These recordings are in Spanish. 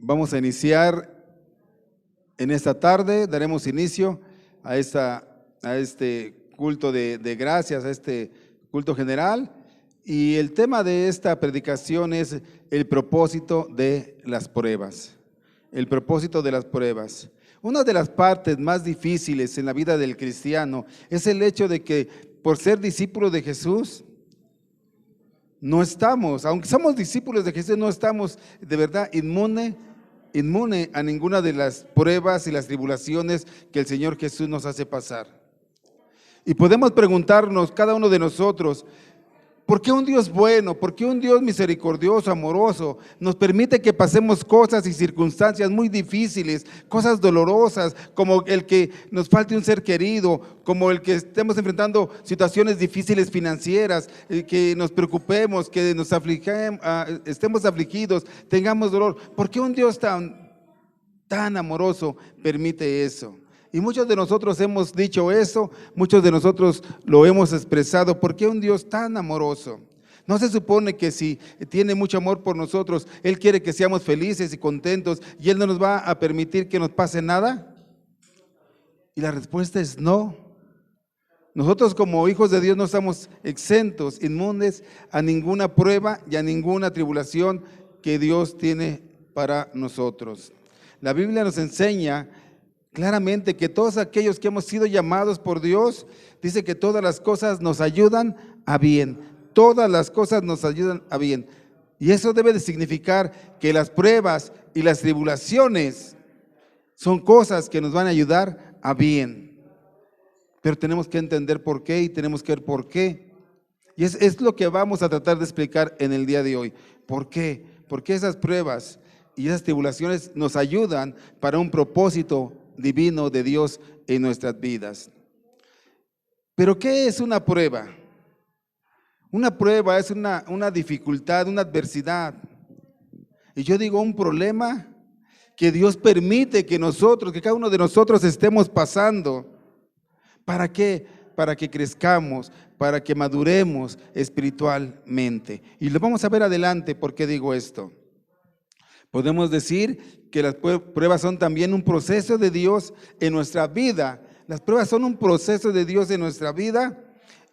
Vamos a iniciar en esta tarde, daremos inicio a este culto de gracias, a este culto general. Y el tema de esta predicación es el propósito de las pruebas. El propósito de las pruebas. Una de las partes más difíciles en la vida del cristiano es el hecho de que por ser discípulos de Jesús, no estamos, aunque somos discípulos de Jesús, no estamos de verdad inmune a ninguna de las pruebas y las tribulaciones que el Señor Jesús nos hace pasar. Y podemos preguntarnos, cada uno de nosotros, ¿por qué un Dios bueno, por qué un Dios misericordioso, amoroso, nos permite que pasemos cosas y circunstancias muy difíciles, cosas dolorosas, como el que nos falte un ser querido, como el que estemos enfrentando situaciones difíciles financieras, que nos preocupemos, que nos estemos afligidos, tengamos dolor? ¿Por qué un Dios tan amoroso permite eso? Y muchos de nosotros hemos dicho eso, muchos de nosotros lo hemos expresado. ¿Por qué un Dios tan amoroso? ¿No se supone que si tiene mucho amor por nosotros, Él quiere que seamos felices y contentos y Él no nos va a permitir que nos pase nada? Y la respuesta es no. Nosotros como hijos de Dios no estamos exentos, inmunes a ninguna prueba y a ninguna tribulación que Dios tiene para nosotros. La Biblia nos enseña claramente que todos aquellos que hemos sido llamados por Dios, dice que todas las cosas nos ayudan a bien, todas las cosas nos ayudan a bien. Y eso debe de significar que las pruebas y las tribulaciones son cosas que nos van a ayudar a bien. Pero tenemos que entender por qué y tenemos que ver por qué. Y es lo que vamos a tratar de explicar en el día de hoy. ¿Por qué? Porque esas pruebas y esas tribulaciones nos ayudan para un propósito divino de Dios en nuestras vidas. Pero ¿qué es una prueba? Una prueba es una dificultad, una adversidad. Y yo digo un problema que Dios permite que cada uno de nosotros estemos pasando. ¿Para qué? Para que crezcamos, para que maduremos espiritualmente. Y lo vamos a ver adelante. ¿Por qué digo esto? Podemos decir que las pruebas son también un proceso de Dios en nuestra vida. Las pruebas son un proceso de Dios en nuestra vida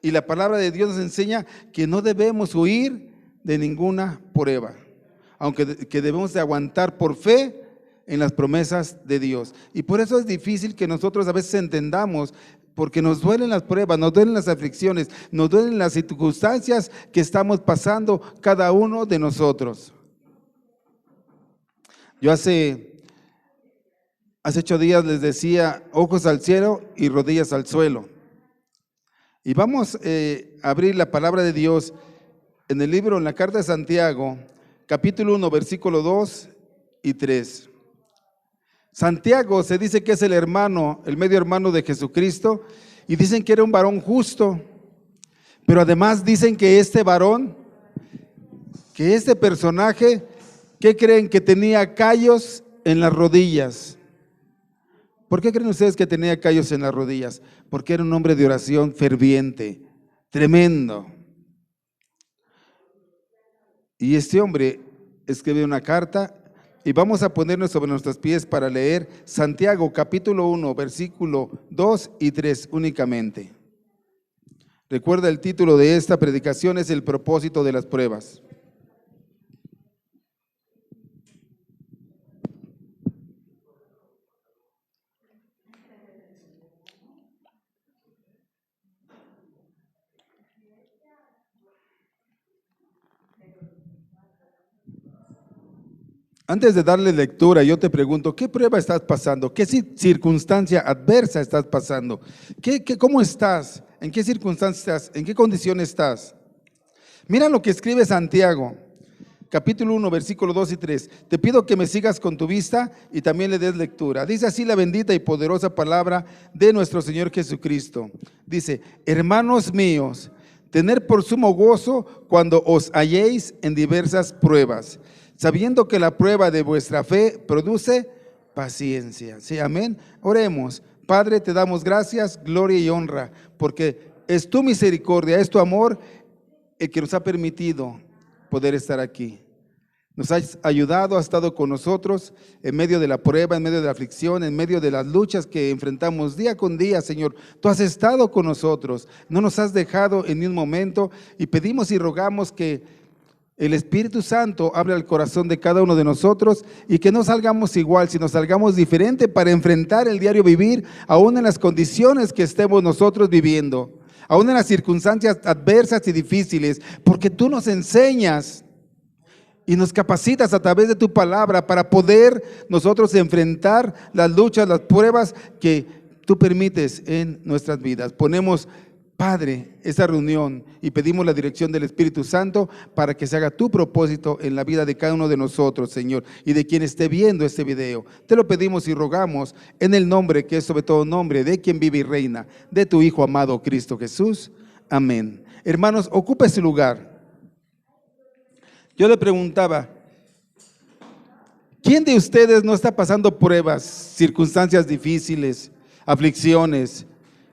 y la palabra de Dios nos enseña que no debemos huir de ninguna prueba, aunque que debemos de aguantar por fe en las promesas de Dios. Y por eso es difícil que nosotros a veces entendamos, porque nos duelen las pruebas, nos duelen las aflicciones, nos duelen las circunstancias que estamos pasando cada uno de nosotros. Yo hace 8 días les decía ojos al cielo y rodillas al suelo. Y vamos a abrir la palabra de Dios en el libro, en la carta de Santiago, capítulo 1, versículo 2 y 3. Santiago se dice que es el medio hermano de Jesucristo, y dicen que era un varón justo, pero además dicen que este personaje, ¿qué creen? Que tenía callos en las rodillas. ¿Por qué creen ustedes que tenía callos en las rodillas? Porque era un hombre de oración ferviente, tremendo. Y este hombre escribe una carta y vamos a ponernos sobre nuestros pies para leer Santiago capítulo 1, versículo 2 y 3 únicamente. Recuerda, el título de esta predicación es el propósito de las pruebas. Antes de darle lectura, yo te pregunto, ¿qué prueba estás pasando? ¿Qué circunstancia adversa estás pasando? ¿Cómo estás? ¿En qué circunstancias, en qué condición estás? Mira lo que escribe Santiago, capítulo 1, versículo 2 y 3. Te pido que me sigas con tu vista y también le des lectura. Dice así la bendita y poderosa palabra de nuestro Señor Jesucristo. Dice: hermanos míos, tener por sumo gozo cuando os halléis en diversas pruebas, sabiendo que la prueba de vuestra fe produce paciencia. Sí, amén. Oremos. Padre, te damos gracias, gloria y honra, porque es tu misericordia, es tu amor el que nos ha permitido poder estar aquí. Nos has ayudado, has estado con nosotros en medio de la prueba, en medio de la aflicción, en medio de las luchas que enfrentamos día con día, Señor. Tú has estado con nosotros, no nos has dejado en ni un momento, y pedimos y rogamos que el Espíritu Santo abra el corazón de cada uno de nosotros y que no salgamos igual, sino salgamos diferente para enfrentar el diario vivir, aún en las condiciones que estemos nosotros viviendo, aún en las circunstancias adversas y difíciles, porque tú nos enseñas y nos capacitas a través de tu palabra para poder nosotros enfrentar las luchas, las pruebas que tú permites en nuestras vidas. Ponemos, Padre, esta reunión y pedimos la dirección del Espíritu Santo para que se haga tu propósito en la vida de cada uno de nosotros, Señor, y de quien esté viendo este video. Te lo pedimos y rogamos en el nombre que es sobre todo nombre de quien vive y reina, de tu Hijo amado Cristo Jesús. Amén. Hermanos, ocupe su lugar. Yo le preguntaba, ¿quién de ustedes no está pasando pruebas, circunstancias difíciles, aflicciones,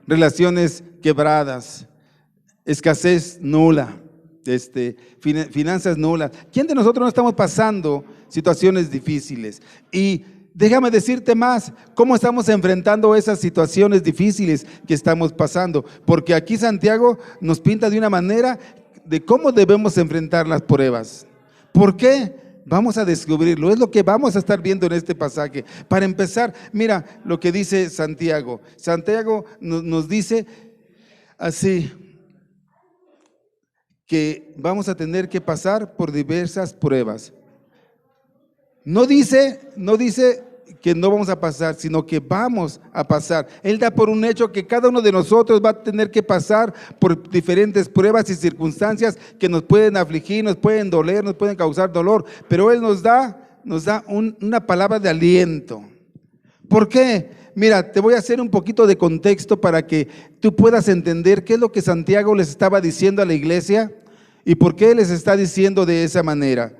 relaciones quebradas, escasez nula, finanzas nulas? ¿Quién de nosotros no estamos pasando situaciones difíciles? Y déjame decirte más, ¿cómo estamos enfrentando esas situaciones difíciles que estamos pasando? Porque aquí Santiago nos pinta de una manera de cómo debemos enfrentar las pruebas. ¿Por qué? Vamos a descubrirlo, es lo que vamos a estar viendo en este pasaje. Para empezar, mira lo que dice Santiago. Santiago nos dice así, que vamos a tener que pasar por diversas pruebas. No dice que no vamos a pasar, sino que vamos a pasar. Él da por un hecho que cada uno de nosotros va a tener que pasar por diferentes pruebas y circunstancias que nos pueden afligir, nos pueden doler, nos pueden causar dolor, pero Él nos da una palabra de aliento. ¿Por qué? Mira, te voy a hacer un poquito de contexto para que tú puedas entender qué es lo que Santiago les estaba diciendo a la iglesia y por qué les está diciendo de esa manera.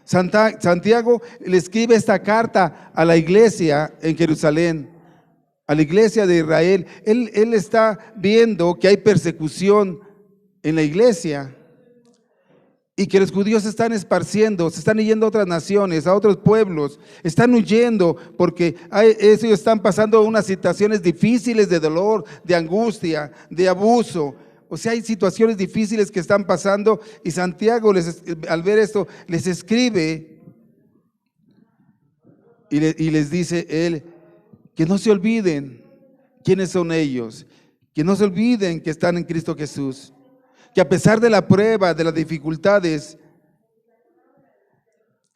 Santiago le escribe esta carta a la iglesia en Jerusalén, a la iglesia de Israel. Él está viendo que hay persecución en la iglesia y que los judíos se están esparciendo, se están yendo a otras naciones, a otros pueblos, están huyendo porque ellos están pasando unas situaciones difíciles de dolor, de angustia, de abuso. O sea, hay situaciones difíciles que están pasando y Santiago al ver esto les escribe y les dice él que no se olviden quiénes son ellos, que no se olviden que están en Cristo Jesús, que a pesar de la prueba, de las dificultades,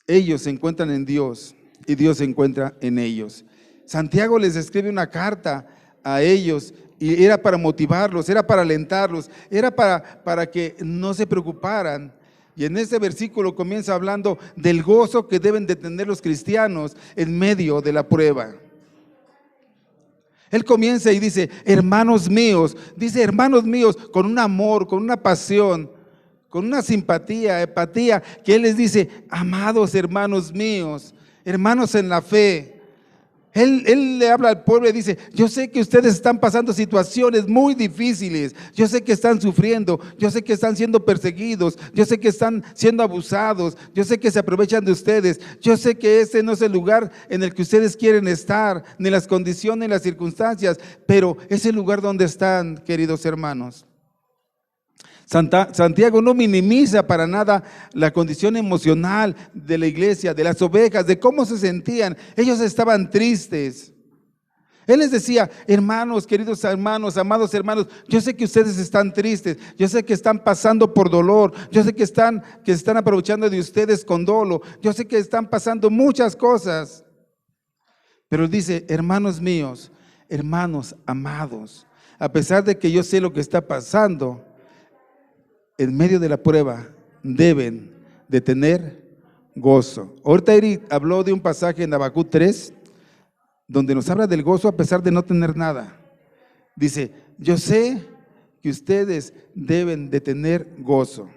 ellos se encuentran en Dios y Dios se encuentra en ellos. Santiago les escribe una carta a ellos y era para motivarlos, era para alentarlos, era para que no se preocuparan. Y en ese versículo comienza hablando del gozo que deben de tener los cristianos en medio de la prueba. Él comienza y dice, hermanos míos, con un amor, con una pasión, con una simpatía, empatía, que Él les dice, amados hermanos míos, hermanos en la fe. Él le habla al pueblo y dice, yo sé que ustedes están pasando situaciones muy difíciles, yo sé que están sufriendo, yo sé que están siendo perseguidos, yo sé que están siendo abusados, yo sé que se aprovechan de ustedes, yo sé que ese no es el lugar en el que ustedes quieren estar, ni las condiciones, ni las circunstancias, pero es el lugar donde están, queridos hermanos. Santiago no minimiza para nada la condición emocional de la iglesia, de las ovejas, de cómo se sentían. Ellos estaban tristes. Él les decía, hermanos, queridos hermanos, amados hermanos, yo sé que ustedes están tristes, yo sé que están pasando por dolor, yo sé que están aprovechando de ustedes con dolo, yo sé que están pasando muchas cosas. Pero dice, hermanos míos, hermanos amados, a pesar de que yo sé lo que está pasando, en medio de la prueba deben de tener gozo. Ahorita Eric habló de un pasaje en Habacuc 3, donde nos habla del gozo a pesar de no tener nada. Dice, yo sé que ustedes deben de tener gozo.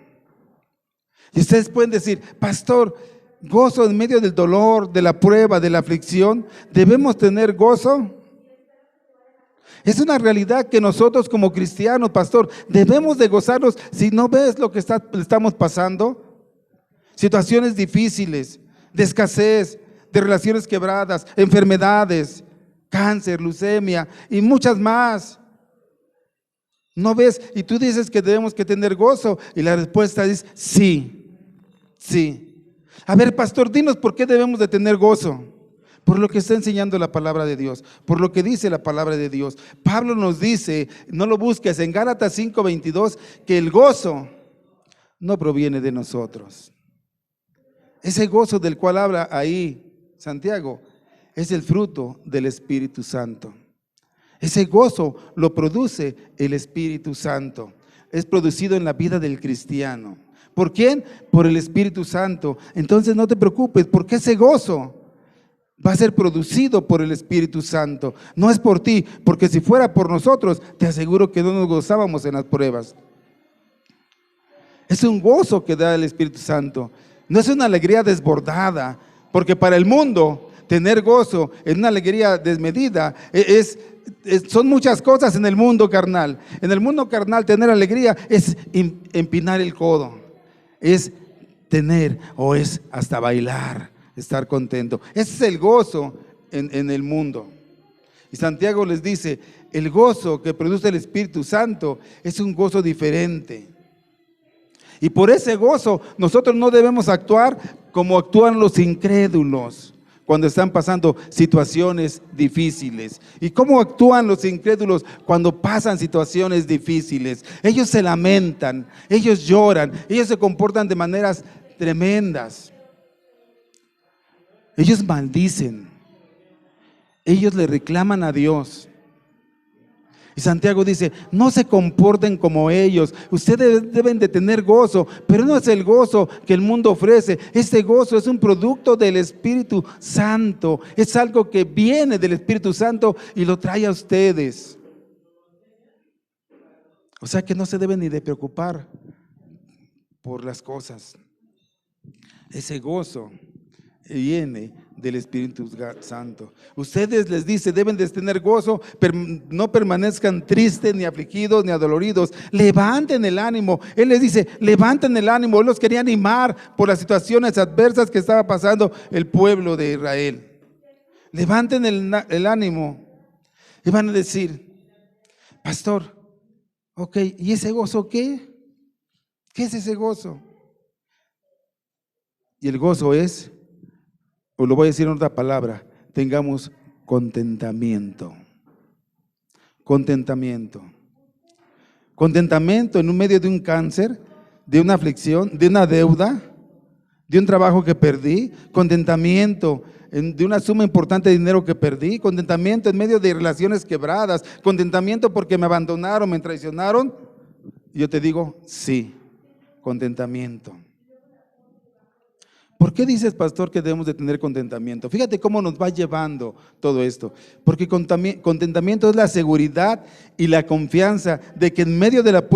Y ustedes pueden decir, pastor, gozo en medio del dolor, de la prueba, de la aflicción, ¿debemos tener gozo? Es una realidad que nosotros como cristianos, pastor, debemos de gozarnos. Si no ves lo que estamos pasando, situaciones difíciles, de escasez, de relaciones quebradas, enfermedades, cáncer, leucemia y muchas más. ¿No ves? Y tú dices que debemos que tener gozo y la respuesta es sí, sí. A ver, pastor, dinos por qué debemos de tener gozo. Por lo que está enseñando la palabra de Dios, por lo que dice la palabra de Dios. Pablo nos dice, no lo busques, en Gálatas 5:22, que el gozo no proviene de nosotros. Ese gozo del cual habla ahí Santiago es el fruto del Espíritu Santo. Ese gozo lo produce el Espíritu Santo. Es producido en la vida del cristiano. ¿Por quién? Por el Espíritu Santo. Entonces no te preocupes, porque ese gozo va a ser producido por el Espíritu Santo. No es por ti, porque si fuera por nosotros, te aseguro que no nos gozábamos en las pruebas. Es un gozo que da el Espíritu Santo. No es una alegría desbordada, porque para el mundo tener gozo en una alegría desmedida son muchas cosas en el mundo carnal. En el mundo carnal tener alegría es empinar el codo, es tener o es hasta bailar, estar contento. Ese es el gozo en el mundo. Y Santiago les dice, el gozo que produce el Espíritu Santo es un gozo diferente. Y por ese gozo nosotros no debemos actuar como actúan los incrédulos cuando están pasando situaciones difíciles. ¿Y cómo actúan los incrédulos cuando pasan situaciones difíciles? Ellos se lamentan, ellos lloran, ellos se comportan de maneras tremendas. Ellos maldicen, ellos le reclaman a Dios. Y Santiago dice, no se comporten como ellos, ustedes deben de tener gozo, pero no es el gozo que el mundo ofrece. Este gozo es un producto del Espíritu Santo, es algo que viene del Espíritu Santo y lo trae a ustedes. O sea que no se deben ni de preocupar por las cosas. Ese gozo viene del Espíritu Santo. Ustedes, les dice, deben de tener gozo, pero no permanezcan tristes, ni afligidos, ni adoloridos. Levanten el ánimo. Él les dice, levanten el ánimo. Él los quería animar por las situaciones adversas que estaba pasando el pueblo de Israel. Levanten el ánimo. Y van a decir, pastor, ok, ¿y ese gozo qué? ¿Qué es ese gozo? Y el gozo es, o lo voy a decir en otra palabra, tengamos contentamiento. Contentamiento. Contentamiento en medio de un cáncer, de una aflicción, de una deuda, de un trabajo que perdí. Contentamiento de una suma importante de dinero que perdí. Contentamiento en medio de relaciones quebradas. Contentamiento porque me abandonaron, me traicionaron. Y yo te digo, sí, contentamiento. ¿Por qué dices, pastor, que debemos de tener contentamiento? Fíjate cómo nos va llevando todo esto. Porque contentamiento es la seguridad y la confianza de que en medio de la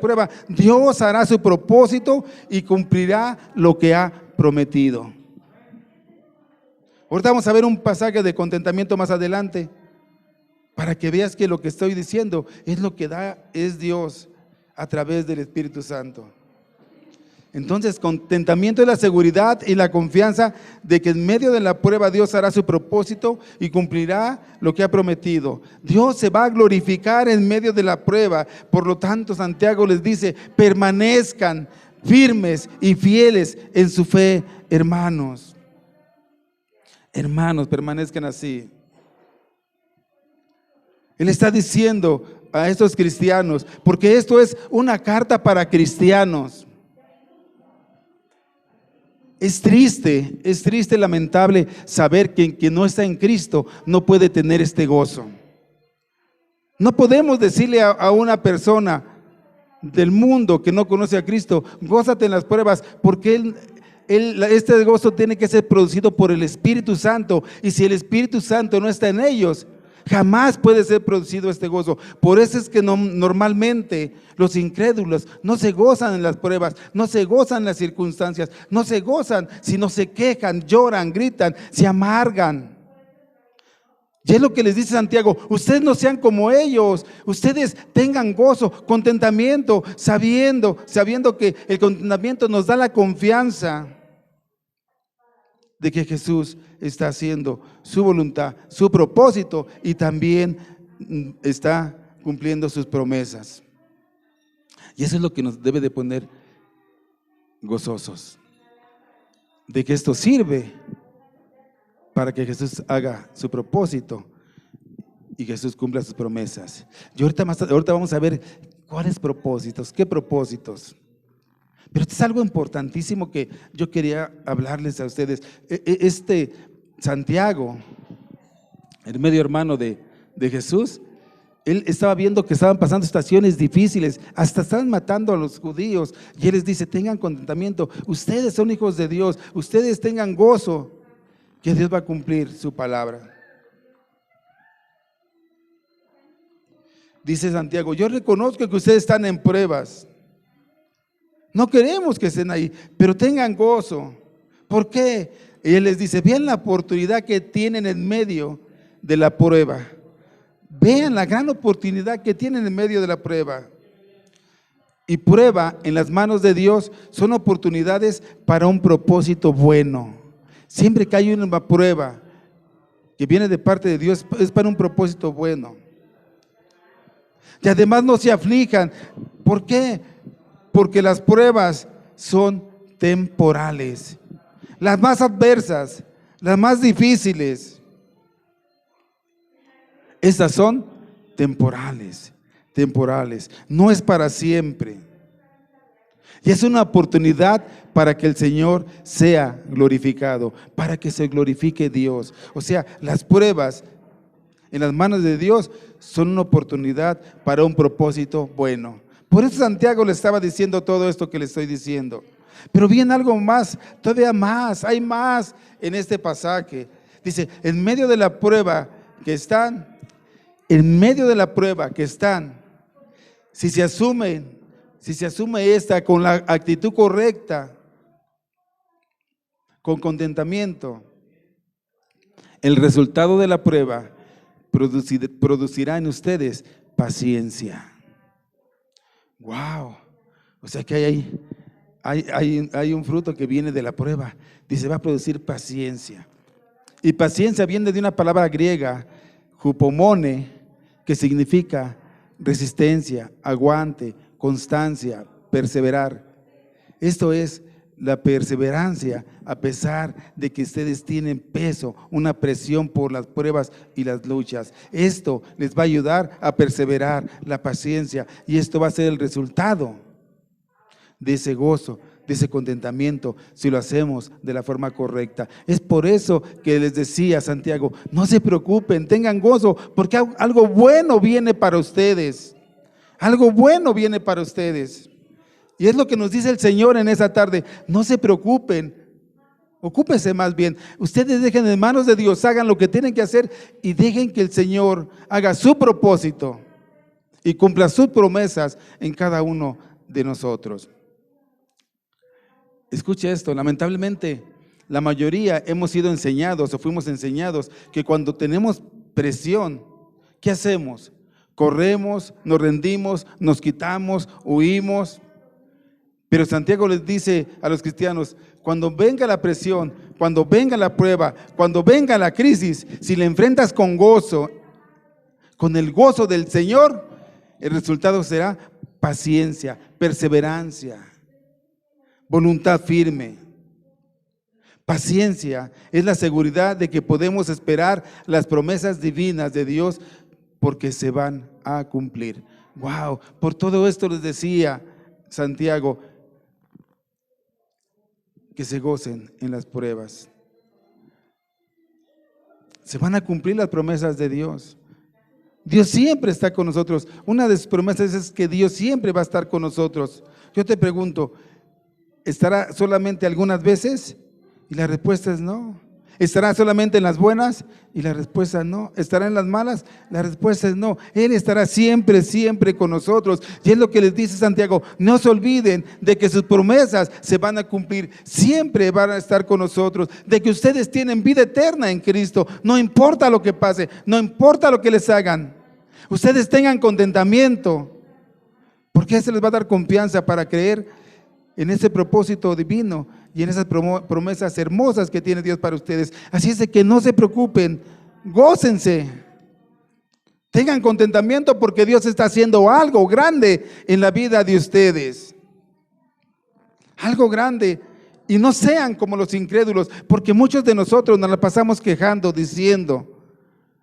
prueba, Dios hará su propósito y cumplirá lo que ha prometido. Ahorita vamos a ver un pasaje de contentamiento más adelante, para que veas que lo que estoy diciendo es lo que es Dios a través del Espíritu Santo. Entonces, contentamiento es la seguridad y la confianza de que en medio de la prueba Dios hará su propósito y cumplirá lo que ha prometido. Dios se va a glorificar en medio de la prueba. Por lo tanto, Santiago les dice, permanezcan firmes y fieles en su fe, hermanos. Hermanos, permanezcan así. Él está diciendo a estos cristianos, porque esto es una carta para cristianos. Es triste, lamentable saber que quien no está en Cristo no puede tener este gozo. No podemos decirle a una persona del mundo que no conoce a Cristo, gózate en las pruebas, porque este gozo tiene que ser producido por el Espíritu Santo, y si el Espíritu Santo no está en ellos, jamás puede ser producido este gozo. Por eso es que normalmente los incrédulos no se gozan en las pruebas, no se gozan en las circunstancias, no se gozan, sino se quejan, lloran, gritan, se amargan. Y es lo que les dice Santiago: ustedes no sean como ellos, ustedes tengan gozo, contentamiento, sabiendo que el contentamiento nos da la confianza de que Jesús está haciendo su voluntad, su propósito, y también está cumpliendo sus promesas. Y eso es lo que nos debe de poner gozosos, de que esto sirve para que Jesús haga su propósito y Jesús cumpla sus promesas. Y ahorita vamos a ver cuáles propósitos, qué propósitos. Pero esto es algo importantísimo que yo quería hablarles a ustedes. Santiago, el medio hermano de Jesús, él estaba viendo que estaban pasando situaciones difíciles, hasta estaban matando a los judíos, y él les dice: tengan contentamiento, ustedes son hijos de Dios, ustedes tengan gozo, que Dios va a cumplir su palabra. Dice Santiago: yo reconozco que ustedes están en pruebas, no queremos que estén ahí, pero tengan gozo. ¿Por qué? Y él les dice: vean la oportunidad que tienen en medio de la prueba. Vean la gran oportunidad que tienen en medio de la prueba. Y prueba en las manos de Dios son oportunidades para un propósito bueno. Siempre que hay una prueba que viene de parte de Dios, es para un propósito bueno. Y además no se aflijan. ¿Por qué? Porque las pruebas son temporales. Las más adversas, las más difíciles, estas son temporales, no es para siempre. Y es una oportunidad para que el Señor sea glorificado, para que se glorifique Dios. O sea, las pruebas en las manos de Dios son una oportunidad para un propósito bueno. Por eso Santiago le estaba diciendo todo esto que le estoy diciendo. Pero viene algo más, todavía más, hay más en este pasaje. Dice: en medio de la prueba que están, si se asume esta con la actitud correcta, con contentamiento, el resultado de la prueba producirá en ustedes paciencia. Wow. O sea que hay un fruto que viene de la prueba. Dice: va a producir paciencia. Y paciencia viene de una palabra griega, hupomone, que significa resistencia, aguante, constancia, perseverar. Esto es la perseverancia, a pesar de que ustedes tienen peso, una presión por las pruebas y las luchas. Esto les va a ayudar a perseverar, la paciencia, y esto va a ser el resultado de ese gozo, de ese contentamiento, si lo hacemos de la forma correcta. Es por eso que les decía Santiago: no se preocupen, tengan gozo, porque algo bueno viene para ustedes. Algo bueno viene para ustedes. Y es lo que nos dice el Señor en esa tarde: no se preocupen, ocúpense más bien. Ustedes dejen en manos de Dios, hagan lo que tienen que hacer y dejen que el Señor haga su propósito y cumpla sus promesas en cada uno de nosotros. Escuche esto: lamentablemente la mayoría hemos sido enseñados o fuimos enseñados que cuando tenemos presión, ¿qué hacemos? Corremos, nos rendimos, nos quitamos, huimos. Pero Santiago les dice a los cristianos: cuando venga la presión, cuando venga la prueba, cuando venga la crisis, si la enfrentas con gozo, con el gozo del Señor, el resultado será paciencia, perseverancia, voluntad firme. Paciencia es la seguridad de que podemos esperar las promesas divinas de Dios, porque se van a cumplir. Wow, por todo esto les decía Santiago que se gocen en las pruebas. Se van a cumplir las promesas de Dios. Dios siempre está con nosotros. Una de sus promesas es que Dios siempre va a estar con nosotros. Yo te pregunto: ¿estará solamente algunas veces? Y la respuesta es no. ¿Estará solamente en las buenas? Y la respuesta no. ¿Estará en las malas? La respuesta es no. Él estará siempre, siempre con nosotros. Y es lo que les dice Santiago: no se olviden de que sus promesas se van a cumplir. Siempre van a estar con nosotros. De que ustedes tienen vida eterna en Cristo. No importa lo que pase, no importa lo que les hagan. Ustedes tengan contentamiento, porque eso les va a dar confianza para creer en ese propósito divino y en esas promesas hermosas que tiene Dios para ustedes. Así es de que no se preocupen, gócense, tengan contentamiento, porque Dios está haciendo algo grande en la vida de ustedes. Algo grande. Y no sean como los incrédulos, porque muchos de nosotros nos la pasamos quejando, diciendo,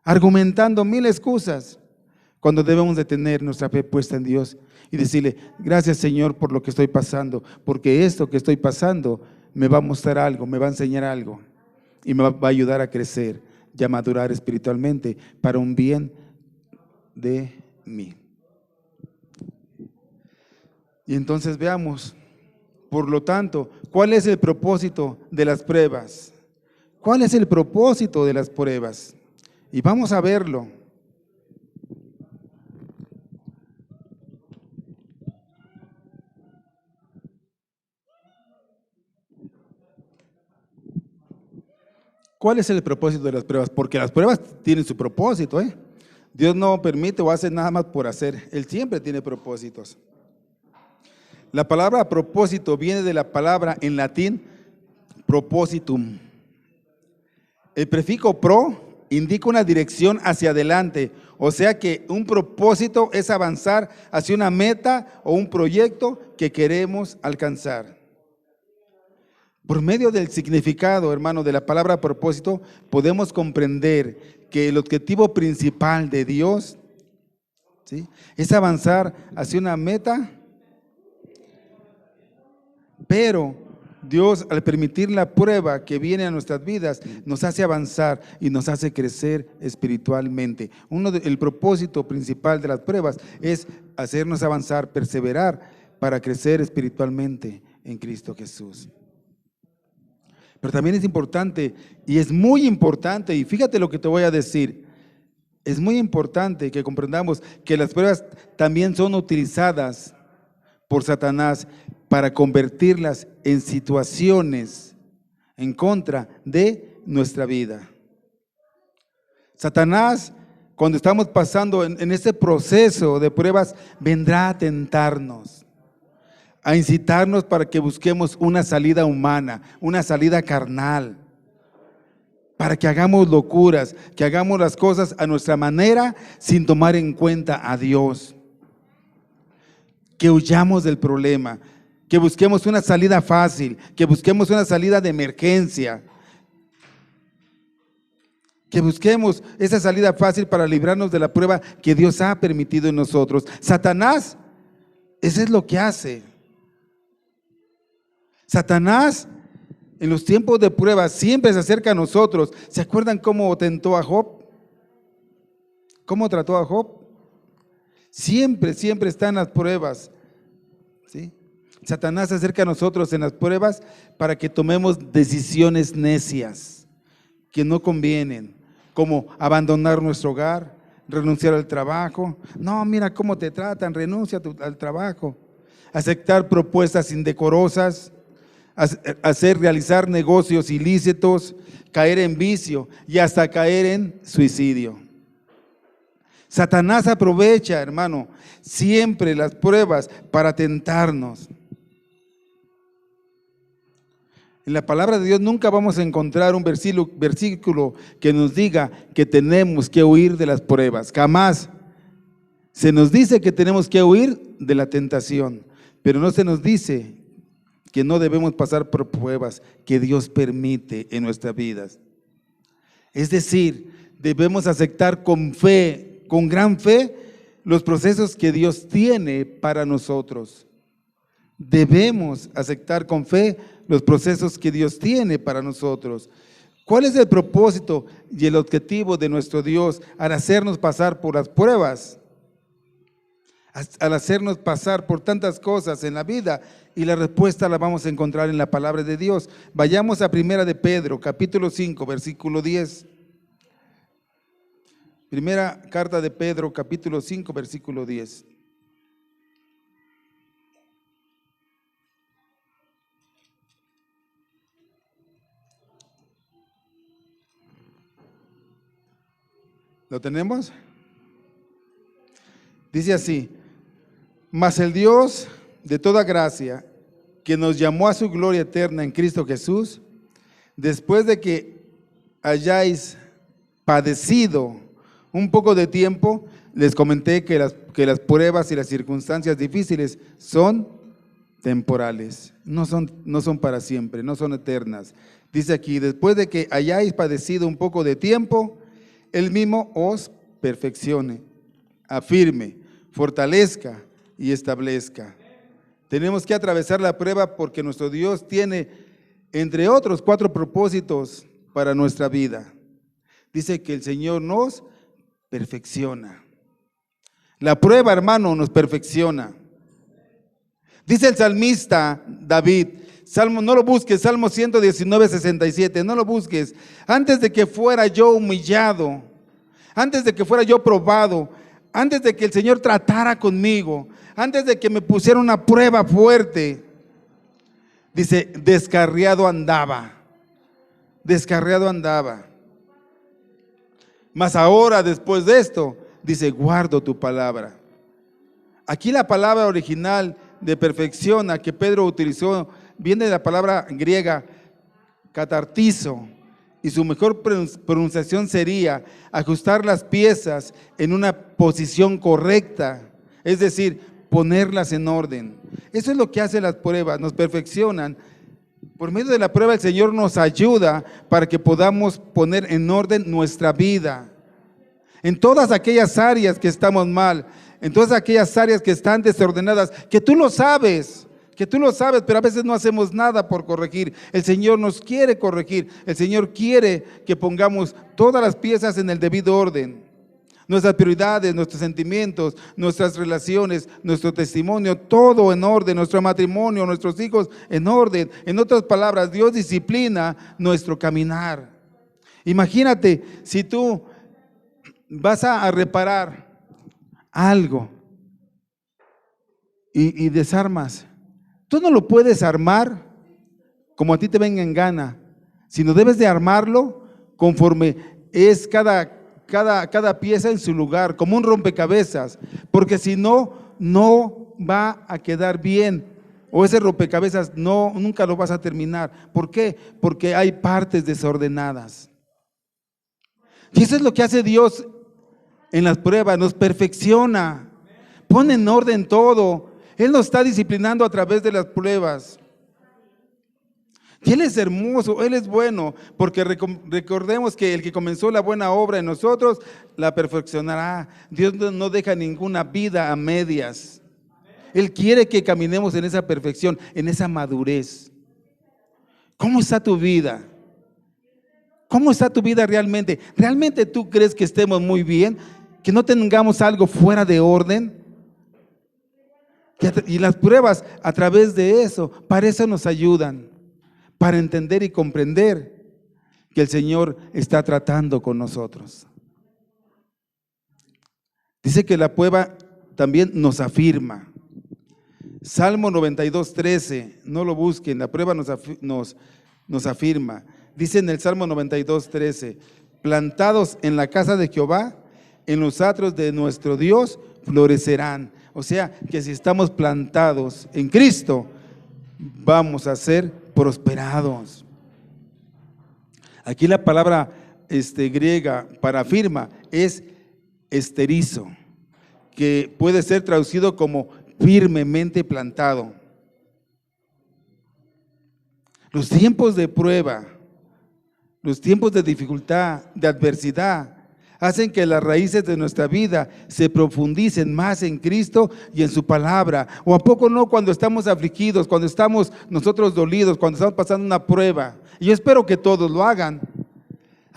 argumentando mil excusas, cuando debemos de tener nuestra fe puesta en Dios y decirle: gracias, Señor, por lo que estoy pasando, porque esto que estoy pasando me va a mostrar algo, me va a enseñar algo y me va a ayudar a crecer y a madurar espiritualmente para un bien de mí. Y entonces veamos, por lo tanto, ¿cuál es el propósito de las pruebas? ¿Cuál es el propósito de las pruebas? Y vamos a verlo. ¿Cuál es el propósito de las pruebas? Porque las pruebas tienen su propósito, ¿eh? Dios no permite o hace nada más por hacer. Él siempre tiene propósitos. La palabra propósito viene de la palabra en latín propositum. El prefijo pro indica una dirección hacia adelante, o sea que un propósito es avanzar hacia una meta o un proyecto que queremos alcanzar. Por medio del significado, hermano, de la palabra propósito, podemos comprender que el objetivo principal de Dios, ¿sí?, es avanzar hacia una meta, pero Dios, al permitir la prueba que viene a nuestras vidas, nos hace avanzar y nos hace crecer espiritualmente. El propósito principal de las pruebas es hacernos avanzar, perseverar para crecer espiritualmente en Cristo Jesús. Pero también es importante, y es muy importante, y fíjate lo que te voy a decir, es muy importante que comprendamos que las pruebas también son utilizadas por Satanás para convertirlas en situaciones en contra de nuestra vida. Satanás, cuando estamos pasando en este proceso de pruebas, vendrá a tentarnos, a incitarnos para que busquemos una salida humana, una salida carnal, para que hagamos locuras, que hagamos las cosas a nuestra manera sin tomar en cuenta a Dios, que huyamos del problema, que busquemos una salida fácil, que busquemos una salida de emergencia, que busquemos esa salida fácil para librarnos de la prueba que Dios ha permitido en nosotros. Satanás, eso es lo que hace. Satanás, en los tiempos de prueba, siempre se acerca a nosotros. ¿Se acuerdan cómo tentó a Job? ¿Cómo trató a Job? Siempre, siempre está en las pruebas, ¿sí? Satanás se acerca a nosotros en las pruebas para que tomemos decisiones necias que no convienen, como abandonar nuestro hogar, renunciar al trabajo. No, mira cómo te tratan, renuncia al trabajo. Aceptar propuestas indecorosas, realizar negocios ilícitos, caer en vicio y hasta caer en suicidio. Satanás aprovecha, hermano, siempre las pruebas para tentarnos. En la palabra de Dios nunca vamos a encontrar un versículo que nos diga que tenemos que huir de las pruebas. Jamás. Se nos dice que tenemos que huir de la tentación, pero no se nos dice que no debemos pasar por pruebas que Dios permite en nuestras vidas. Es decir, debemos aceptar con fe, con gran fe, los procesos que Dios tiene para nosotros. Debemos aceptar con fe los procesos que Dios tiene para nosotros. ¿Cuál es el propósito y el objetivo de nuestro Dios al hacernos pasar por las pruebas? al hacernos pasar por tantas cosas en la vida, y la respuesta la vamos a encontrar en la palabra de Dios. Vayamos a Primera de Pedro, capítulo 5, versículo 10. Primera carta de Pedro, capítulo 5, versículo 10. ¿Lo tenemos? Dice así: mas el Dios de toda gracia, que nos llamó a su gloria eterna en Cristo Jesús, después de que hayáis padecido un poco de tiempo, les comenté que las pruebas y las circunstancias difíciles son temporales, no son para siempre, no son eternas. Dice aquí: después de que hayáis padecido un poco de tiempo, Él mismo os perfeccione, afirme, fortalezca y establezca. Tenemos que atravesar la prueba porque nuestro Dios tiene, entre otros, 4 propósitos para nuestra vida. Dice que el Señor nos perfecciona. La prueba, hermano, nos perfecciona. Dice el salmista David, Salmo, no lo busques, Salmo 119, 67, no lo busques. Antes de que fuera yo humillado, antes de que fuera yo probado, antes de que el Señor tratara conmigo, antes de que me pusiera una prueba fuerte, dice, descarriado andaba. Mas ahora, después de esto, dice, guardo tu palabra. Aquí la palabra original de perfecciona que Pedro utilizó viene de la palabra griega catartizo, y su mejor pronunciación sería ajustar las piezas en una posición correcta, es decir, ponerlas en orden. Eso es lo que hacen las pruebas, nos perfeccionan. Por medio de la prueba el Señor nos ayuda para que podamos poner en orden nuestra vida. En todas aquellas áreas que estamos mal, en todas aquellas áreas que están desordenadas, que tú lo sabes, pero a veces no hacemos nada por corregir. El Señor nos quiere corregir, el Señor quiere que pongamos todas las piezas en el debido orden. Nuestras prioridades, nuestros sentimientos, nuestras relaciones, nuestro testimonio, todo en orden, nuestro matrimonio, nuestros hijos en orden. En otras palabras, Dios disciplina nuestro caminar. Imagínate si tú vas a reparar algo y desarmas. Tú no lo puedes armar como a ti te venga en gana, sino debes de armarlo conforme es cada pieza en su lugar, como un rompecabezas, porque si no, no va a quedar bien, o ese rompecabezas nunca lo vas a terminar. ¿Por qué? Porque hay partes desordenadas. Y eso es lo que hace Dios en las pruebas, nos perfecciona, pone en orden todo. Él nos está disciplinando a través de las pruebas. Y Él es hermoso, Él es bueno, porque recordemos que el que comenzó la buena obra en nosotros, la perfeccionará. Dios no deja ninguna vida a medias. Él quiere que caminemos en esa perfección, en esa madurez. ¿Cómo está tu vida? ¿Cómo está tu vida realmente? ¿Realmente tú crees que estemos muy bien? ¿Que no tengamos algo fuera de orden? Y las pruebas a través de eso, para eso nos ayudan, para entender y comprender que el Señor está tratando con nosotros. Dice que la prueba también nos afirma. Salmo 92, 13, no lo busquen, la prueba nos afirma. Dice en el Salmo 92, 13, plantados en la casa de Jehová, en los atrios de nuestro Dios florecerán. O sea, que si estamos plantados en Cristo, vamos a ser prosperados. Aquí la palabra griega para afirma es esterizo, que puede ser traducido como firmemente plantado. Los tiempos de prueba, los tiempos de dificultad, de adversidad, hacen que las raíces de nuestra vida se profundicen más en Cristo y en su palabra. ¿O a poco no cuando estamos afligidos, cuando estamos nosotros dolidos, cuando estamos pasando una prueba? Y yo espero que todos lo hagan.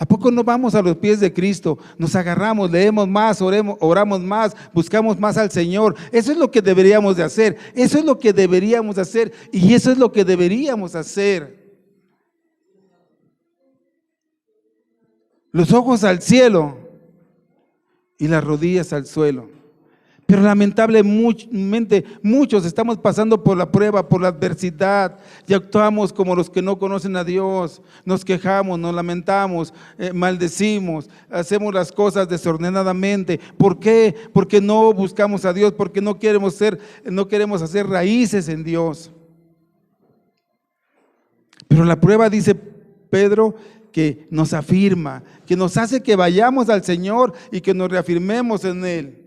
¿A poco no vamos a los pies de Cristo? Nos agarramos, leemos más, oramos más, buscamos más al Señor. Eso es lo que deberíamos de hacer. Eso es lo que deberíamos hacer. Y eso es lo que deberíamos hacer. Los ojos al cielo y las rodillas al suelo. Pero lamentablemente muchos estamos pasando por la prueba, por la adversidad, y actuamos como los que no conocen a Dios. Nos quejamos, nos lamentamos, maldecimos, hacemos las cosas desordenadamente. ¿Por qué? Porque no buscamos a Dios, porque no queremos hacer raíces en Dios. Pero la prueba, dice Pedro, que nos afirma, que nos hace que vayamos al Señor y que nos reafirmemos en Él.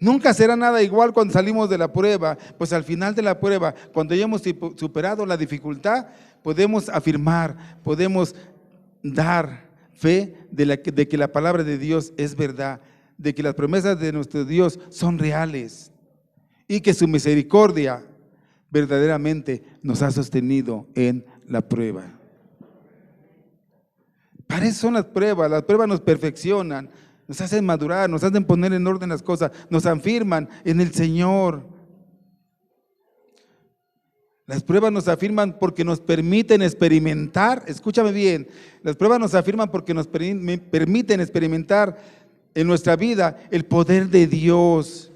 Nunca será nada igual cuando salimos de la prueba, pues al final de la prueba, cuando hayamos superado la dificultad, podemos afirmar, podemos dar fe de que la palabra de Dios es verdad, de que las promesas de nuestro Dios son reales y que su misericordia verdaderamente nos ha sostenido en la prueba. Para eso son las pruebas nos perfeccionan, nos hacen madurar, nos hacen poner en orden las cosas, nos afirman en el Señor. Las pruebas nos afirman porque nos permiten experimentar, escúchame bien, las pruebas nos afirman porque nos permiten experimentar en nuestra vida el poder de Dios,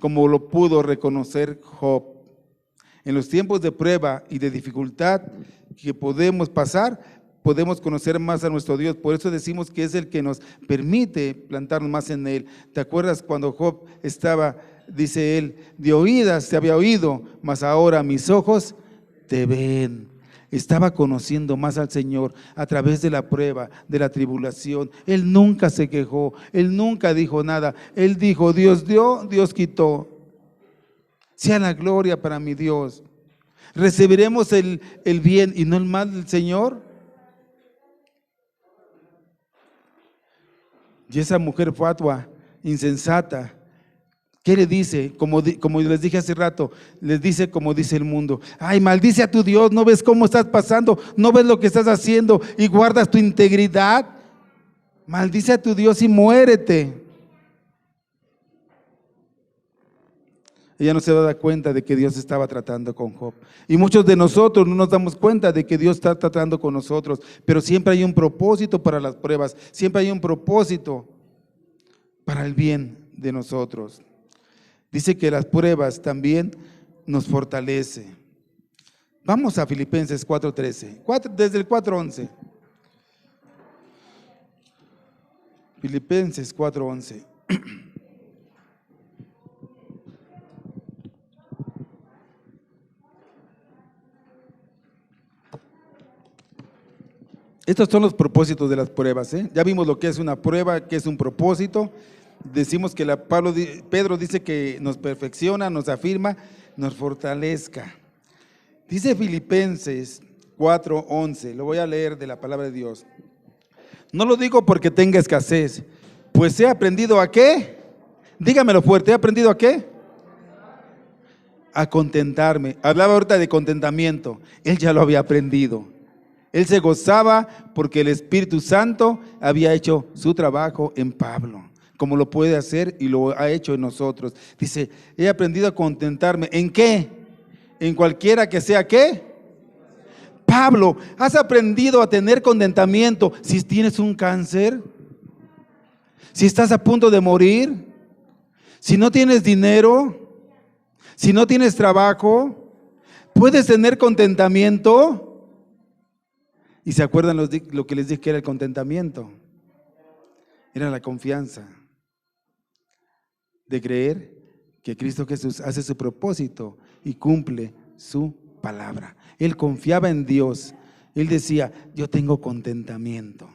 como lo pudo reconocer Job. En los tiempos de prueba y de dificultad que podemos pasar, podemos conocer más a nuestro Dios. Por eso decimos que es el que nos permite plantarnos más en Él. ¿Te acuerdas cuando Job estaba, dice él, de oídas te había oído, mas ahora mis ojos te ven? Estaba conociendo más al Señor a través de la prueba, de la tribulación. Él nunca se quejó, él nunca dijo nada. Él dijo, Dios dio, Dios quitó. Sea la gloria para mi Dios. ¿Recibiremos el bien y no el mal del Señor? Y esa mujer fatua, insensata, ¿qué le dice? Como les dije hace rato, les dice como dice el mundo: ay, maldice a tu Dios, ¿no ves cómo estás pasando? ¿No ves lo que estás haciendo y guardas tu integridad? Maldice a tu Dios y muérete. Ella no se da cuenta de que Dios estaba tratando con Job. Y muchos de nosotros no nos damos cuenta de que Dios está tratando con nosotros, pero siempre hay un propósito para las pruebas, siempre hay un propósito para el bien de nosotros. Dice que las pruebas también nos fortalecen. Vamos a Filipenses 4:13, desde el 4:11. Filipenses 4:11. Estos son los propósitos de las pruebas, ¿eh? Ya vimos lo que es una prueba, que es un propósito. Decimos que Pedro dice que nos perfecciona, nos afirma, nos fortalezca. Dice Filipenses 4:11, lo voy a leer de la palabra de Dios. No lo digo porque tenga escasez, pues he aprendido ¿a qué? Dígamelo fuerte, ¿he aprendido a qué? A contentarme. Hablaba ahorita de contentamiento, él ya lo había aprendido. Él se gozaba porque el Espíritu Santo había hecho su trabajo en Pablo, como lo puede hacer y lo ha hecho en nosotros. Dice, he aprendido a contentarme. ¿En qué? En cualquiera que sea ¿qué? Pablo, ¿has aprendido a tener contentamiento si tienes un cáncer? Si estás a punto de morir, si no tienes dinero, si no tienes trabajo, ¿puedes tener contentamiento? ¿Y se acuerdan lo que les dije que era el contentamiento? Era la confianza de creer que Cristo Jesús hace su propósito y cumple su palabra. Él confiaba en Dios. Él decía, yo tengo contentamiento.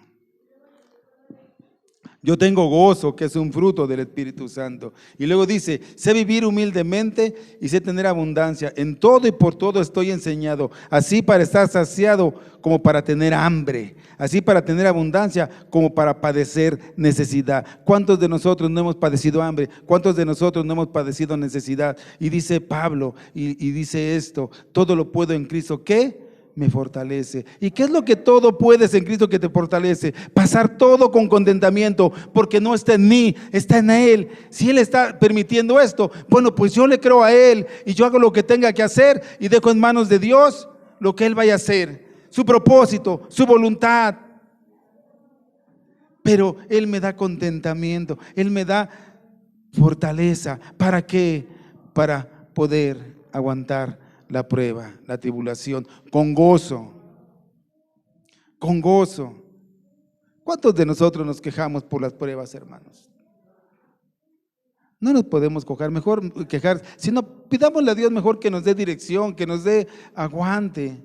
Yo tengo gozo, que es un fruto del Espíritu Santo. Y luego dice, sé vivir humildemente y sé tener abundancia. En todo y por todo estoy enseñado, así para estar saciado como para tener hambre, así para tener abundancia como para padecer necesidad. ¿Cuántos de nosotros no hemos padecido hambre? ¿Cuántos de nosotros no hemos padecido necesidad? Y dice Pablo, y dice esto, todo lo puedo en Cristo, ¿qué? me fortalece. ¿Y qué es lo que todo puedes en Cristo que te fortalece? Pasar todo con contentamiento, porque no está en mí, está en Él. Si Él está permitiendo esto, bueno, pues yo le creo a Él y yo hago lo que tenga que hacer y dejo en manos de Dios lo que Él vaya a hacer, su propósito, su voluntad. Pero Él me da contentamiento, Él me da fortaleza. ¿Para qué? Para poder aguantar la prueba, la tribulación, con gozo, con gozo. ¿Cuántos de nosotros nos quejamos por las pruebas, hermanos? No nos podemos quejar, sino pidámosle a Dios mejor que nos dé dirección, que nos dé aguante,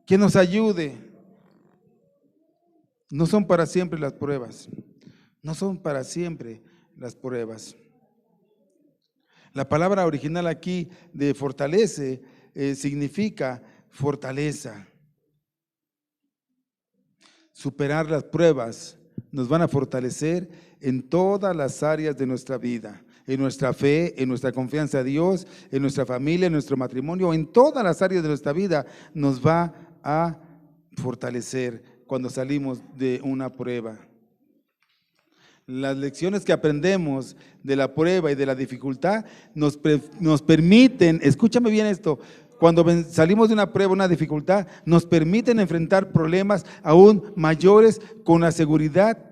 que nos ayude. No son para siempre las pruebas, no son para siempre las pruebas. La palabra original aquí de fortalece significa fortaleza. Superar las pruebas nos van a fortalecer en todas las áreas de nuestra vida, en nuestra fe, en nuestra confianza a Dios, en nuestra familia, en nuestro matrimonio, en todas las áreas de nuestra vida nos va a fortalecer cuando salimos de una prueba. Las lecciones que aprendemos de la prueba y de la dificultad nos permiten, escúchame bien esto, cuando salimos de una prueba, una dificultad, nos permiten enfrentar problemas aún mayores con la seguridad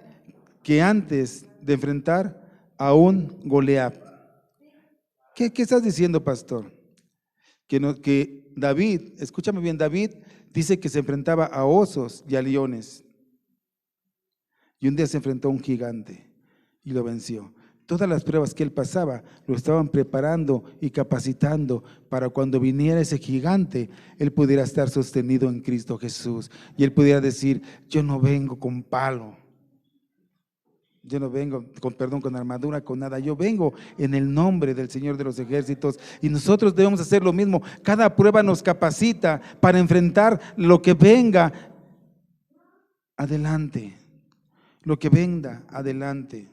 que antes de enfrentar a un Goliat. ¿Qué estás diciendo, pastor? Que David, escúchame bien, David dice que se enfrentaba a osos y a leones. Y un día se enfrentó a un gigante y lo venció. Todas las pruebas que él pasaba lo estaban preparando y capacitando para cuando viniera ese gigante, él pudiera estar sostenido en Cristo Jesús. Y él pudiera decir, yo no vengo con palo, yo no vengo con armadura, con nada. Yo vengo en el nombre del Señor de los ejércitos. Y nosotros debemos hacer lo mismo. Cada prueba nos capacita para enfrentar lo que venga adelante. Lo que venga adelante.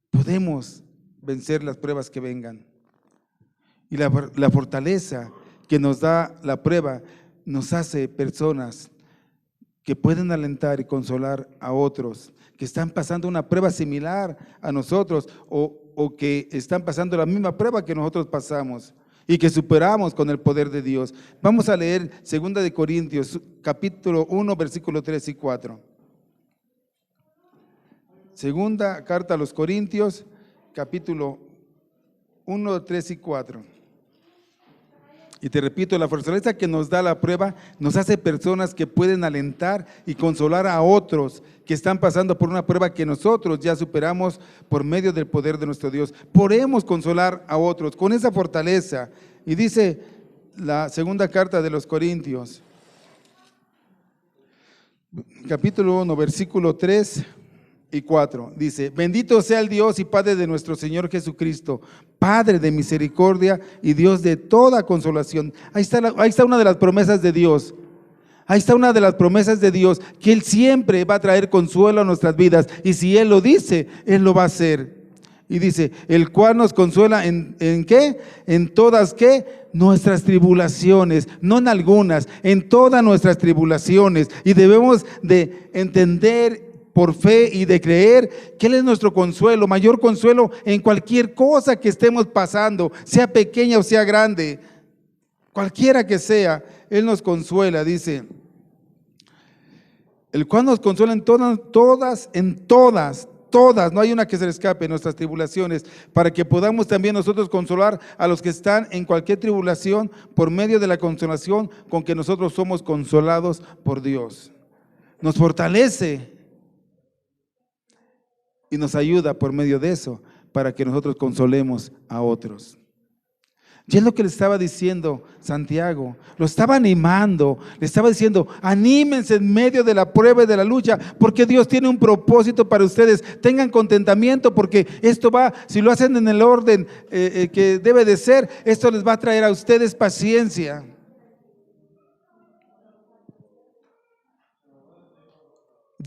Podemos vencer las pruebas que vengan. Y la fortaleza que nos da la prueba nos hace personas que pueden alentar y consolar a otros que están pasando una prueba similar a nosotros o que están pasando la misma prueba que nosotros pasamos y que superamos con el poder de Dios. Vamos a leer 2 de Corintios, capítulo 1, versículos 3 y 4. Segunda carta a los Corintios, capítulo 1, 3 y 4. Y te repito, la fortaleza que nos da la prueba nos hace personas que pueden alentar y consolar a otros que están pasando por una prueba que nosotros ya superamos por medio del poder de nuestro Dios. Podemos consolar a otros con esa fortaleza. Y dice la segunda carta de los Corintios, capítulo 1, versículo 3 y 4, dice: bendito sea el Dios y Padre de nuestro Señor Jesucristo, Padre de misericordia y Dios de toda consolación. Ahí está una de las promesas de Dios. Ahí está una de las promesas de Dios, que Él siempre va a traer consuelo a nuestras vidas. Y si Él lo dice, Él lo va a hacer. Y dice, el cual nos consuela ¿en qué? En todas, ¿qué? Nuestras tribulaciones, no en algunas, en todas nuestras tribulaciones. Y debemos de entender por fe y de creer que Él es nuestro consuelo, mayor consuelo en cualquier cosa que estemos pasando, sea pequeña o sea grande, cualquiera que sea, Él nos consuela, dice, el cual nos consuela en todas, no hay una que se le escape en nuestras tribulaciones, para que podamos también nosotros consolar a los que están en cualquier tribulación por medio de la consolación con que nosotros somos consolados por Dios. Nos fortalece y nos ayuda por medio de eso para que nosotros consolemos a otros. Y es lo que le estaba diciendo Santiago, lo estaba animando, le estaba diciendo, anímense en medio de la prueba y de la lucha, porque Dios tiene un propósito para ustedes, tengan contentamiento, porque esto va, si lo hacen en el orden que debe de ser, esto les va a traer a ustedes paciencia.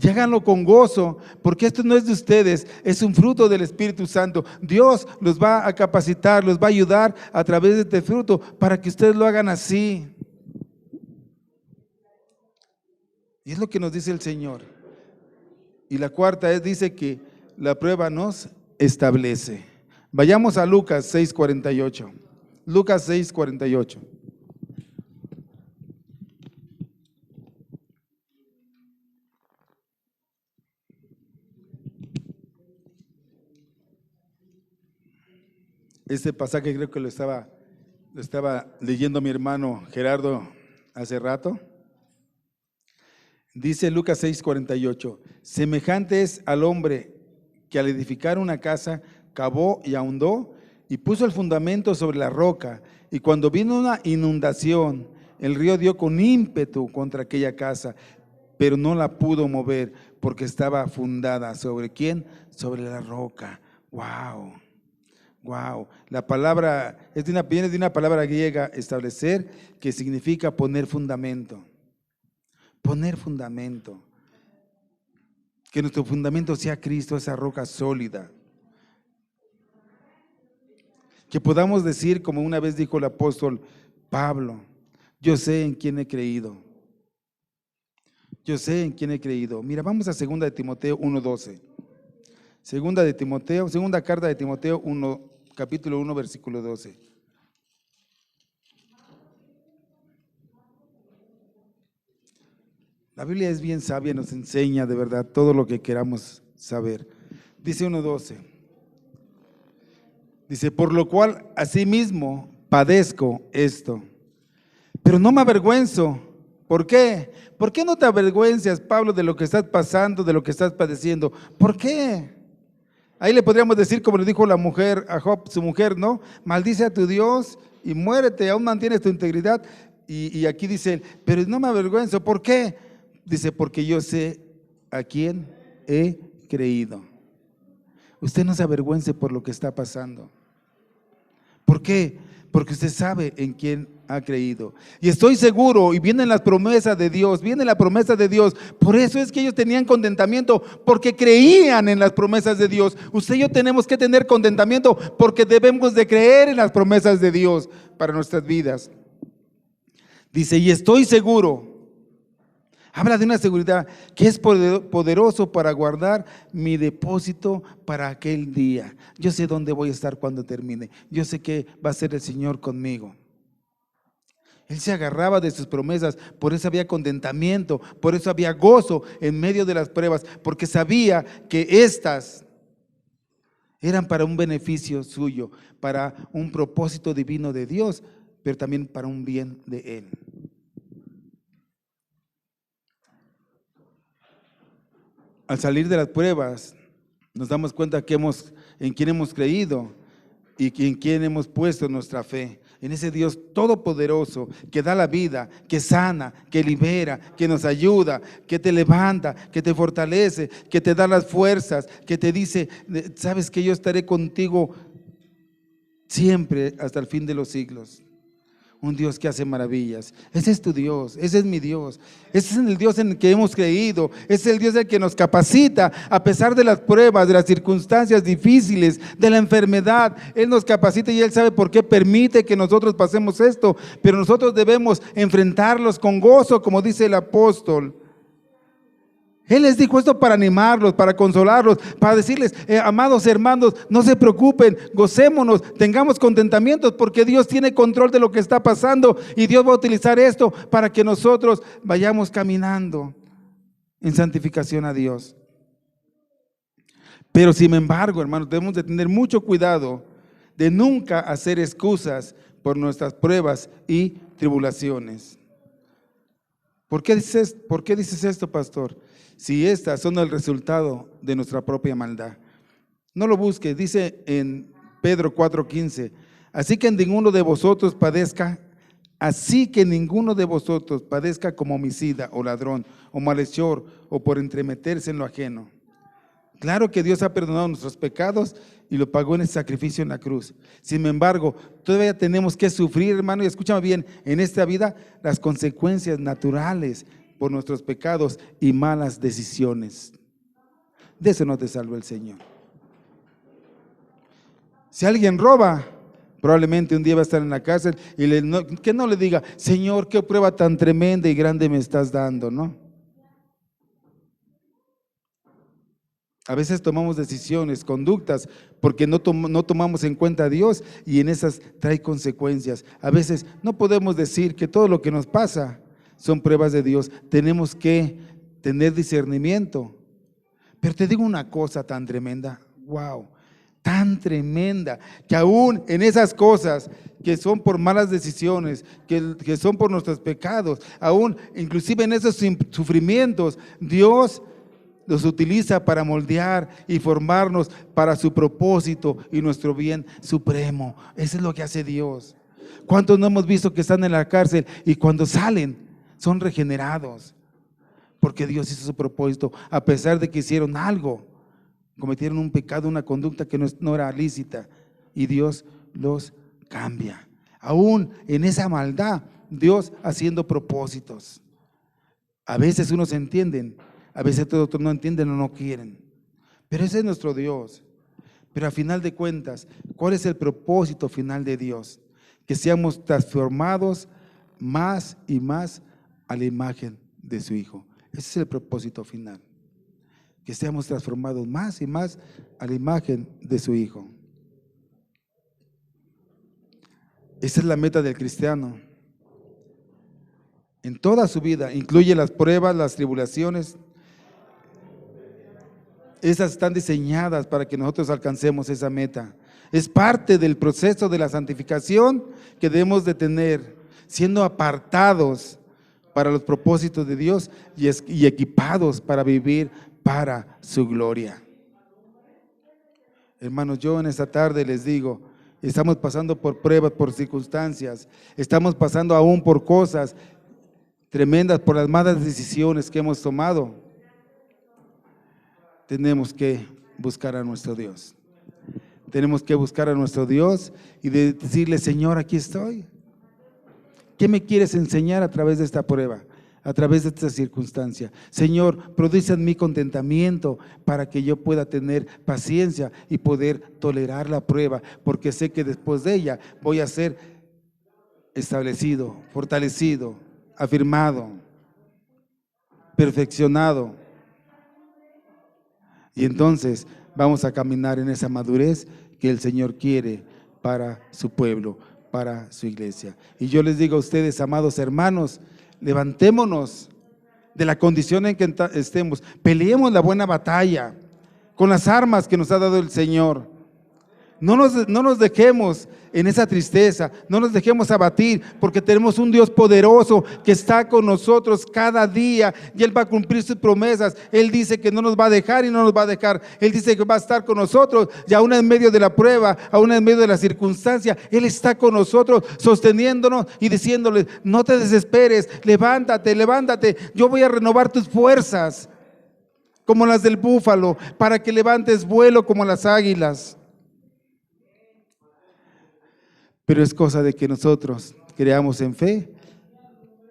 Y háganlo con gozo, porque esto no es de ustedes, es un fruto del Espíritu Santo. Dios los va a capacitar, los va a ayudar a través de este fruto para que ustedes lo hagan así. Y es lo que nos dice el Señor. Y la cuarta dice que la prueba nos establece. Vayamos a Lucas 6:48. Lucas 6:48. Este pasaje creo que lo estaba leyendo mi hermano Gerardo hace rato. Dice Lucas 6:48, semejante es al hombre que al edificar una casa cavó y ahondó y puso el fundamento sobre la roca, y cuando vino una inundación, el río dio con ímpetu contra aquella casa, pero no la pudo mover porque estaba fundada. ¿Sobre quién? Sobre la roca. ¡Wow! Wow, la palabra viene de una palabra griega, establecer, que significa poner fundamento. Poner fundamento. Que nuestro fundamento sea Cristo, esa roca sólida. Que podamos decir, como una vez dijo el apóstol Pablo, yo sé en quién he creído. Yo sé en quién he creído. Mira, vamos a 2 de Timoteo 1:12. Segunda carta de Timoteo 1, capítulo 1, versículo 12. La Biblia es bien sabia, nos enseña de verdad todo lo que queramos saber. Dice 1:12. Dice, por lo cual asimismo padezco esto, pero no me avergüenzo. ¿Por qué? ¿Por qué no te avergüenzas, Pablo, de lo que estás pasando, de lo que estás padeciendo? ¿Por qué? Ahí le podríamos decir, como le dijo la mujer a Job, su mujer, ¿no? Maldice a tu Dios y muérete, aún mantienes tu integridad. Y aquí dice, pero no me avergüenzo. ¿Por qué? Dice, porque yo sé a quién he creído. Usted no se avergüence por lo que está pasando. ¿Por qué? Porque usted sabe en quién ha creído. Y estoy seguro, y vienen las promesas de Dios, viene la promesa de Dios. Por eso es que ellos tenían contentamiento, porque creían en las promesas de Dios. Usted y yo tenemos que tener contentamiento, porque debemos de creer en las promesas de Dios para nuestras vidas. Dice, y estoy seguro. Habla de una seguridad que es poderoso para guardar mi depósito para aquel día. Yo sé dónde voy a estar cuando termine. Yo sé que va a ser el Señor conmigo. Él se agarraba de sus promesas, por eso había contentamiento, por eso había gozo en medio de las pruebas, porque sabía que estas eran para un beneficio suyo, para un propósito divino de Dios, pero también para un bien de Él. Al salir de las pruebas, nos damos cuenta que en quién hemos creído y en quién hemos puesto nuestra fe. En ese Dios todopoderoso que da la vida, que sana, que libera, que nos ayuda, que te levanta, que te fortalece, que te da las fuerzas, que te dice, sabes que yo estaré contigo siempre hasta el fin de los siglos. Un Dios que hace maravillas. Ese es tu Dios, ese es mi Dios. Ese es el Dios en el que hemos creído. Ese es el Dios el que nos capacita a pesar de las pruebas, de las circunstancias difíciles, de la enfermedad. Él nos capacita y Él sabe por qué permite que nosotros pasemos esto. Pero nosotros debemos enfrentarlos con gozo, como dice el apóstol. Él les dijo esto para animarlos, para consolarlos, para decirles, amados hermanos, no se preocupen, gocémonos, tengamos contentamientos, porque Dios tiene control de lo que está pasando y Dios va a utilizar esto para que nosotros vayamos caminando en santificación a Dios. Pero sin embargo, hermanos, debemos de tener mucho cuidado de nunca hacer excusas por nuestras pruebas y tribulaciones. ¿Por qué dices esto, pastor? Si estas son el resultado de nuestra propia maldad. No lo busques, dice en Pedro 4:15, así que ninguno de vosotros padezca como homicida o ladrón o malhechor o por entremeterse en lo ajeno. Claro que Dios ha perdonado nuestros pecados y lo pagó en el sacrificio en la cruz. Sin embargo, todavía tenemos que sufrir, hermano, y escúchame bien, en esta vida las consecuencias naturales por nuestros pecados y malas decisiones. De eso no te salva el Señor. Si alguien roba, probablemente un día va a estar en la cárcel y que no le diga, Señor, qué prueba tan tremenda y grande me estás dando, ¿no? A veces tomamos decisiones, conductas, porque no tomamos en cuenta a Dios y en esas trae consecuencias. A veces no podemos decir que todo lo que nos pasa son pruebas de Dios. Tenemos que tener discernimiento. Pero te digo una cosa tan tremenda, wow, tan tremenda, que aún en esas cosas que son por malas decisiones, que son por nuestros pecados, aún inclusive en esos sufrimientos, Dios los utiliza para moldear y formarnos para su propósito y nuestro bien supremo. Eso es lo que hace Dios. ¿Cuántos no hemos visto que están en la cárcel y cuando salen son regenerados? Porque Dios hizo su propósito, a pesar de que hicieron algo, cometieron un pecado, una conducta que no era lícita, y Dios los cambia. Aún en esa maldad, Dios haciendo propósitos. A veces unos entienden, a veces otros no entienden o no quieren, pero ese es nuestro Dios. Pero a final de cuentas, ¿cuál es el propósito final de Dios? Que seamos transformados más y más a la imagen de su Hijo. Ese es el propósito final, que seamos transformados más y más a la imagen de su Hijo. Esa es la meta del cristiano. En toda su vida, incluye las pruebas, las tribulaciones. Esas están diseñadas para que nosotros alcancemos esa meta. Es parte del proceso de la santificación que debemos de tener, siendo apartados para los propósitos de Dios y equipados para vivir para su gloria. Hermanos, yo en esta tarde les digo, estamos pasando por pruebas, por circunstancias, estamos pasando aún por cosas tremendas, por las malas decisiones que hemos tomado. Tenemos que buscar a nuestro Dios. Tenemos que buscar a nuestro Dios y decirle: Señor, aquí estoy. ¿Qué me quieres enseñar a través de esta prueba, a través de esta circunstancia? Señor, produce en mí contentamiento para que yo pueda tener paciencia y poder tolerar la prueba, porque sé que después de ella voy a ser establecido, fortalecido, afirmado, perfeccionado. Y entonces vamos a caminar en esa madurez que el Señor quiere para su pueblo, para su iglesia. Y yo les digo a ustedes, amados hermanos, levantémonos de la condición en que estemos, peleemos la buena batalla con las armas que nos ha dado el Señor. No nos dejemos en esa tristeza, no nos dejemos abatir, porque tenemos un Dios poderoso que está con nosotros cada día y Él va a cumplir sus promesas. Él dice que no nos va a dejar y no nos va a dejar. Él dice que va a estar con nosotros y aún en medio de la prueba, aún en medio de la circunstancia, Él está con nosotros, sosteniéndonos y diciéndoles: no te desesperes, levántate, levántate, yo voy a renovar tus fuerzas como las del búfalo, para que levantes vuelo como las águilas. Pero es cosa de que nosotros creamos en fe,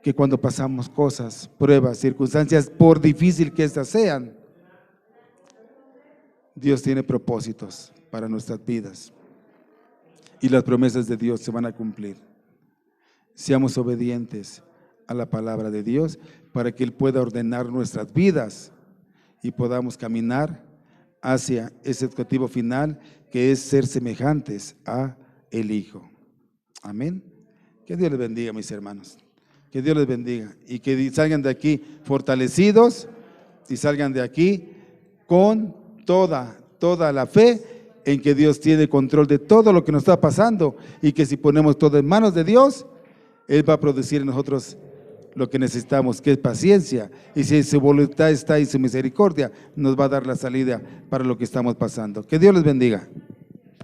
que cuando pasamos cosas, pruebas, circunstancias, por difícil que estas sean, Dios tiene propósitos para nuestras vidas y las promesas de Dios se van a cumplir. Seamos obedientes a la palabra de Dios para que Él pueda ordenar nuestras vidas y podamos caminar hacia ese objetivo final, que es ser semejantes a el Hijo. Amén. Que Dios les bendiga, mis hermanos. Que Dios les bendiga y que salgan de aquí fortalecidos y salgan de aquí con toda la fe en que Dios tiene control de todo lo que nos está pasando, y que si ponemos todo en manos de Dios, Él va a producir en nosotros lo que necesitamos, que es paciencia, y si su voluntad está y su misericordia, nos va a dar la salida para lo que estamos pasando. Que Dios les bendiga.